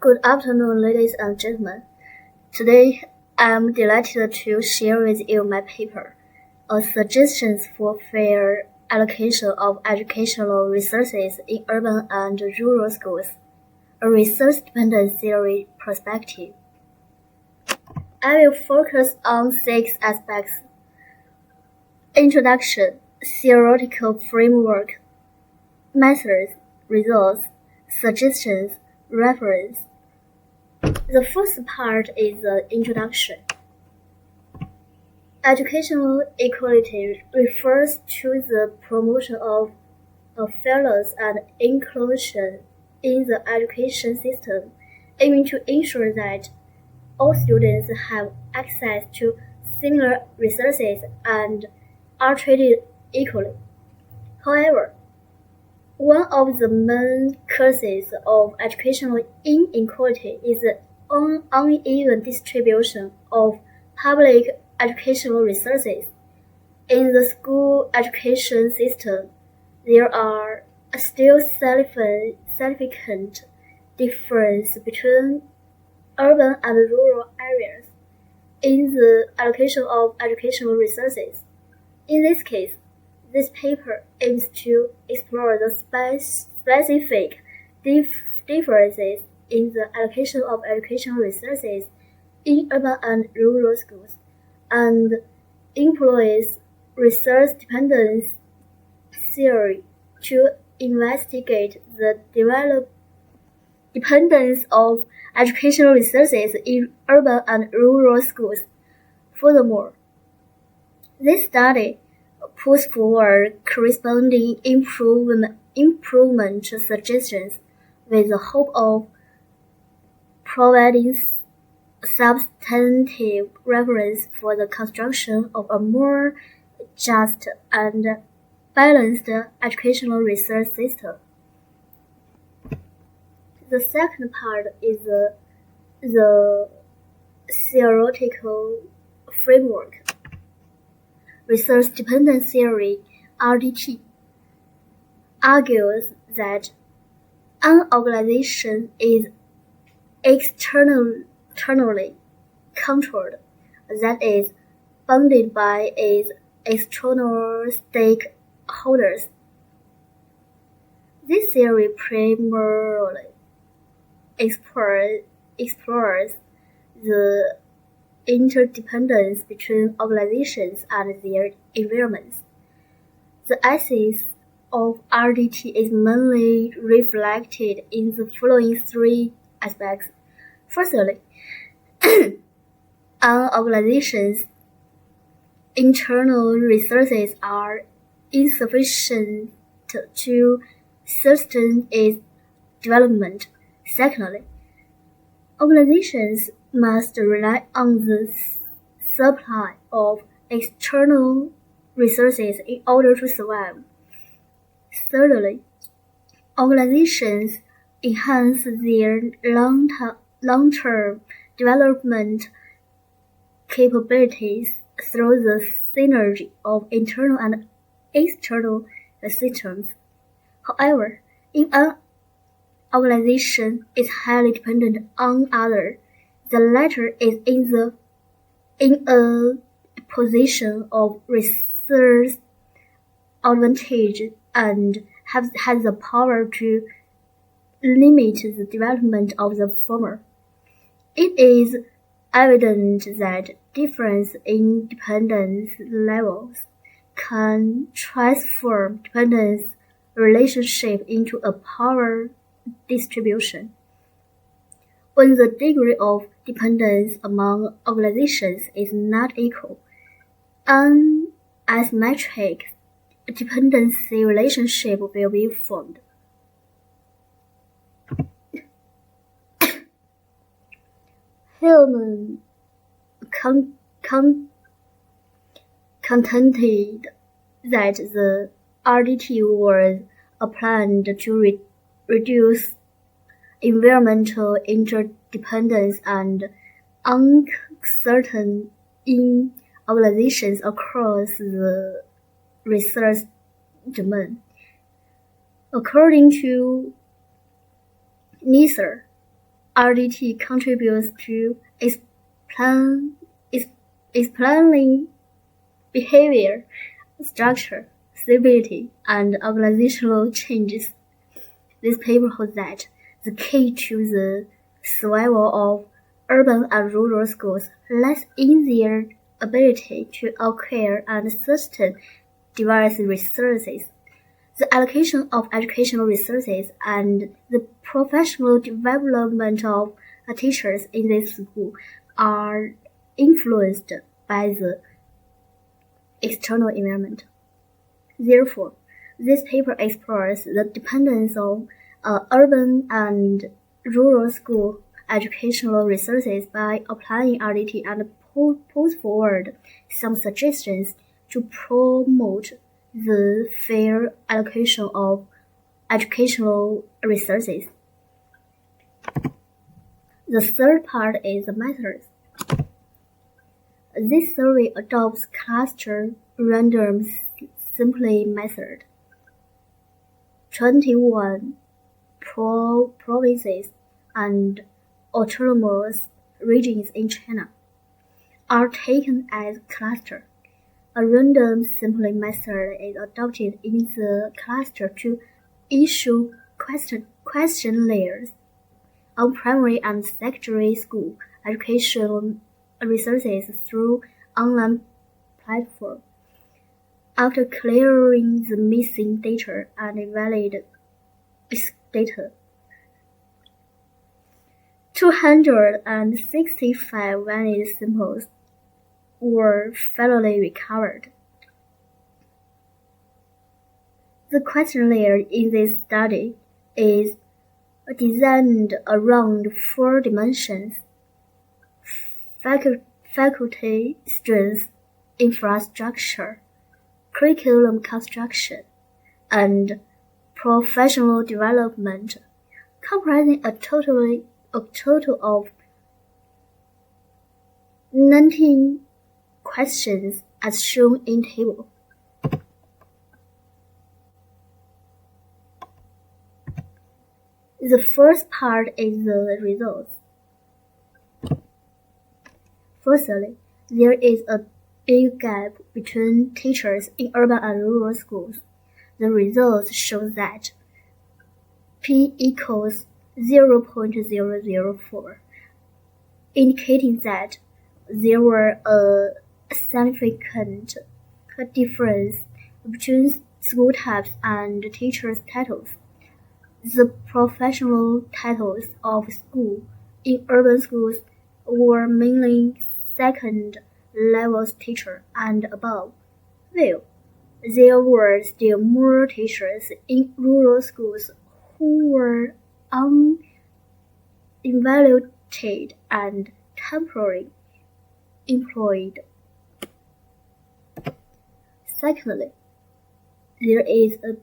Good afternoon, ladies and gentlemen. Today, I am delighted to share with you my paper, Suggestions for Fair Allocation of Educational Resources in Urban and Rural Schools, a resource-dependent theory perspective. I will focus on 6 aspects: introduction, theoretical framework, methods, results, suggestions, reference. The first part is the introduction. Educational equality refers to the promotion of fairness and inclusion in the education system, aiming to ensure that all students have access to similar resources and are treated equally. However, one of the main causes of educational inequality is the uneven distribution of public educational resources. In the school education system, there are still significant differences between urban and rural areas in the allocation of educational resources. In this case, this paper aims to explore the specific differences in the allocation of educational resources in urban and rural schools, and employs resource dependence theory to investigate the dependence of educational resources in urban and rural schools. Furthermore, this study puts forward corresponding improvement suggestions with the hope of providing substantive reference for the construction of a more just and balanced educational resource system. The second part is the theoretical framework. Resource-dependent theory (RDT) argues that an organization is externally controlled, that is, bounded by its external stakeholders. This theory primarily explores the interdependence between organizations and their environments. The essence of RDT is mainly reflected in the following 3 aspects. Firstly, an organization's internal resources are insufficient to sustain its development. Secondly, organizations must rely on the supply of external resources in order to survive. Thirdly, organizations enhance their long-term development capabilities through the synergy of internal and external systems. However, if an organization is highly dependent on others, the latter is in a position of resource advantage and has the power to limit the development of the former. It is evident that difference in dependence levels can transform dependence relationship into a power distribution. When the degree of dependence among organizations is not equal, an asymmetric dependency relationship will be formed. Hillman contended that the RDT was applied to reduce environmental interdependence and uncertainty in organizations across the research domain. According to neither RDT contributes to explaining behavior, structure, stability, and organizational changes. This paper holds that the key to the survival of urban and rural schools lies in their ability to acquire and sustain diverse resources. The allocation of educational resources and the professional development of teachers in this school are influenced by the external environment. Therefore, this paper explores the dependence of urban and rural school educational resources by applying RDT and puts forward some suggestions to promote the fair allocation of educational resources. The third part is the methods. This survey adopts cluster random sampling method. 21 provinces and autonomous regions in China are taken as cluster. A random sampling method is adopted in the cluster to issue questionnaires on primary and secondary school educational resources through online platform. After clearing the missing data and valid data, 265 valid samples were finally recovered. The questionnaire in this study is designed around 4 dimensions: faculty strength, infrastructure, curriculum construction, and professional development, comprising a total of 19 questions as shown in table. The first part is the results. Firstly, there is a big gap between teachers in urban and rural schools. The results show that P equals 0.004, indicating that there were a significant difference between school types and teachers' titles. The professional titles of school in urban schools were mainly second-level teacher and above, while there were still more teachers in rural schools who were unevaluated and temporarily employed. Secondly, there is a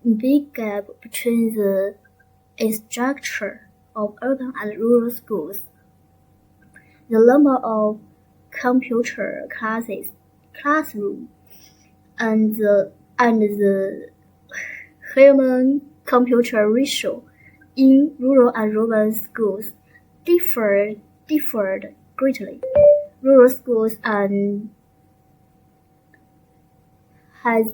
big gap between the structure of urban and rural schools. The number of computer classroom, and the human-computer ratio in rural and urban schools differed greatly. Rural schools has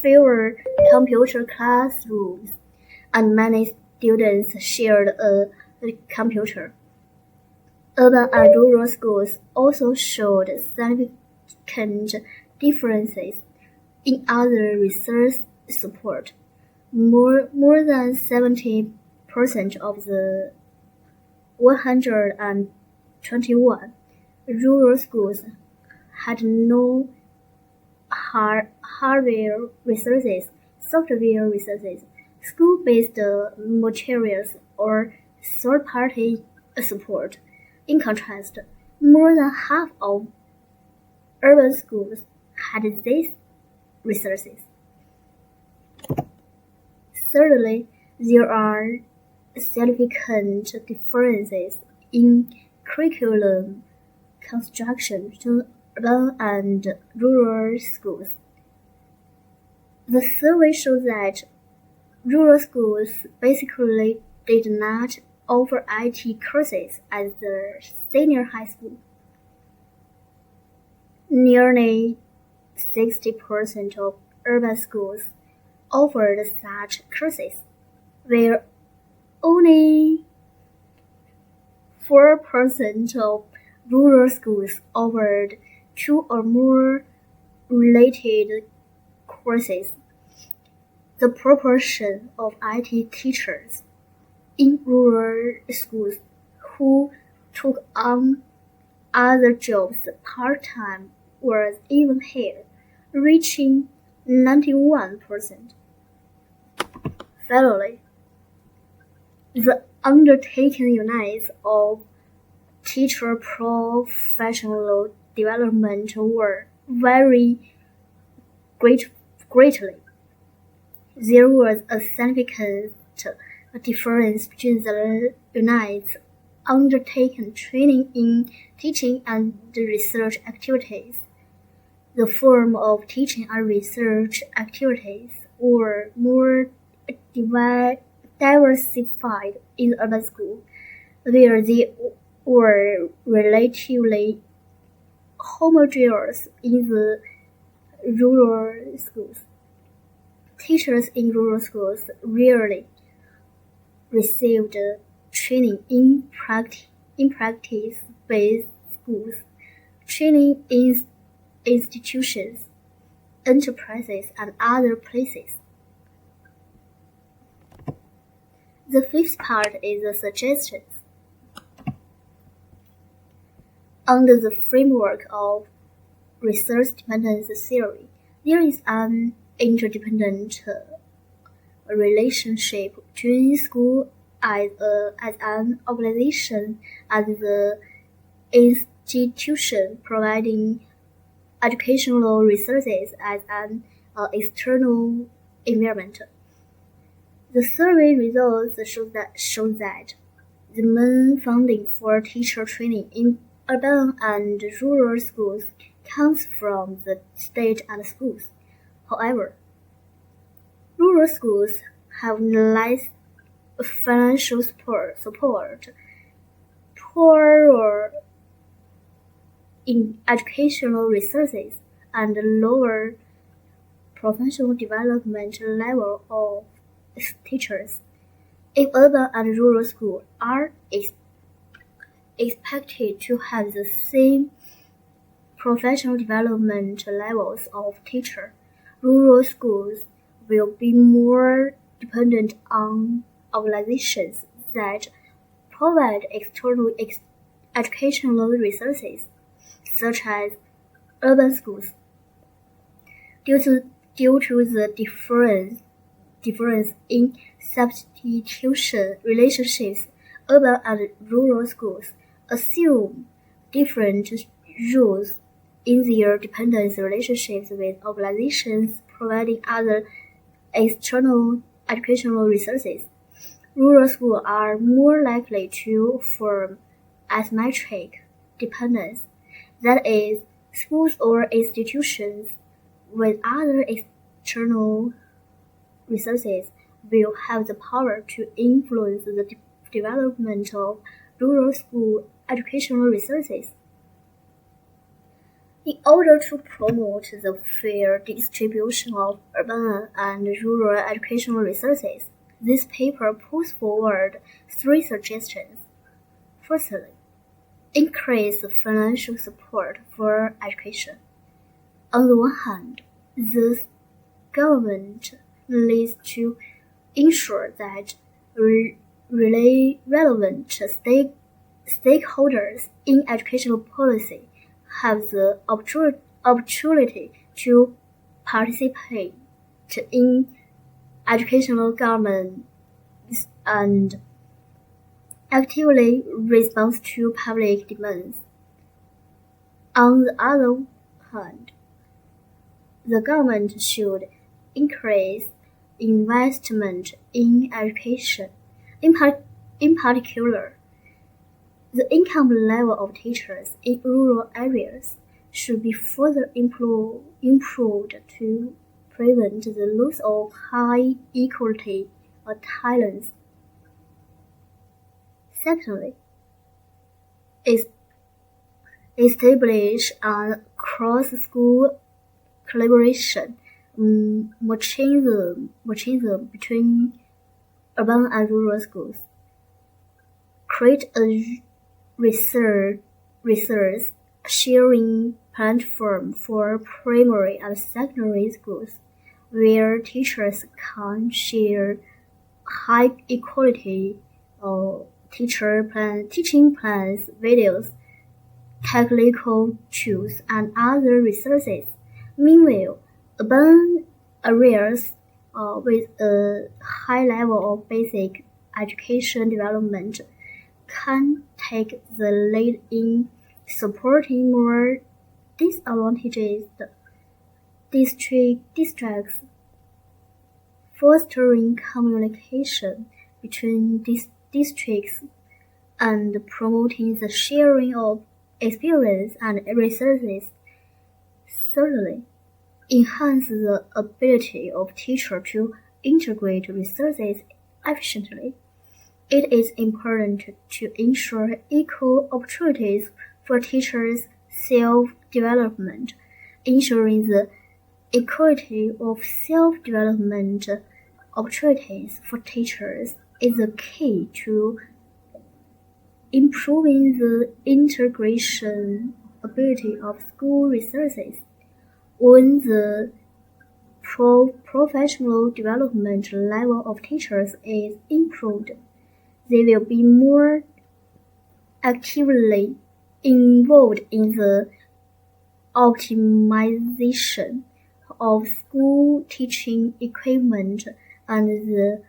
fewer computer classrooms, and many students shared a computer. Urban and rural schools also showed significant differences in other research support. More than 70% of the 121 rural schools had no hardware resources, software resources, school-based materials, or third-party support. In contrast, more than half of urban schools had these resources. Thirdly, there are significant differences in curriculum construction between urban and rural schools. The survey shows that rural schools basically did not offer IT courses at the senior high school. Nearly 60% of urban schools offered such courses, where only 4% of rural schools offered two or more related courses. The proportion of IT teachers in rural schools who took on other jobs part-time was even higher, reaching 91%. Finally, the undertaking units of teacher professional development were very greatly. There was a significant difference between the units undertaking training in teaching and research activities. The form of teaching and research activities were more diversified in the urban school, where they were relatively homogeneous in the rural schools. Teachers in rural schools rarely received training in practice-based schools. Training in institutions, enterprises, and other places. The fifth part is the suggestions. Under the framework of resource dependence theory, there is an interdependent relationship between school as an organization and the institution providing educational resources as an external environment. The survey results show that the main funding for teacher training in urban and rural schools comes from the state and schools. However, rural schools have less financial support, poorer in educational resources, and lower professional development level of teachers. If urban and rural schools are expected to have the same professional development levels of teachers, rural schools will be more dependent on organizations that provide external educational resources, such as urban schools. Due to the difference in substitution relationships, urban and rural schools assume different rules in their dependence relationships with organizations providing other external educational resources. Rural schools are more likely to form asymmetric dependence, that is, schools or institutions with other external resources will have the power to influence the development of rural school educational resources. In order to promote the fair distribution of urban and rural educational resources, this paper puts forward three suggestions. Firstly, increase financial support for education. On the one hand, the government needs to ensure that relevant stakeholders in educational policy have the opportunity to participate in educational governance and actively respond to public demands. On the other hand, the government should increase investment in education. In particular, the income level of teachers in rural areas should be further improved to prevent the loss of high equality talents. Secondly, establish a cross-school collaboration, mechanism between urban and rural schools. Create a research sharing platform for primary and secondary schools, where teachers can share high equality teaching plans, videos, technical tools, and other resources. Meanwhile, urban areas with a high level of basic education development can take the lead in supporting more disadvantaged districts, fostering communication between these districts and promoting the sharing of experience and resources. Thirdly, enhance the ability of teachers to integrate resources efficiently. It is important to ensure equal opportunities for teachers' self-development. Ensuring the equality of self-development opportunities for teachers is the key to improving the integration ability of school resources. When the professional development level of teachers is improved, they will be more actively involved in the optimization of school teaching equipment and the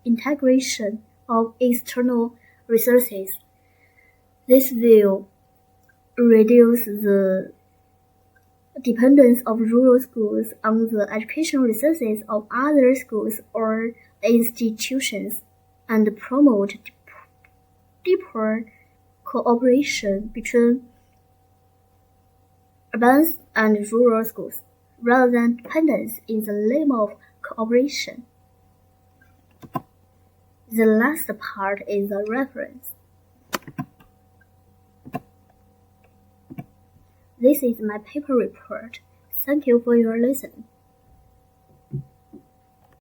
integration of external resources. This will reduce the dependence of rural schools on the educational resources of other schools or institutions, and promote deeper cooperation between urban and rural schools, rather than dependence in the name of cooperation. The last part is a reference. This is my paper report. Thank you for your listening.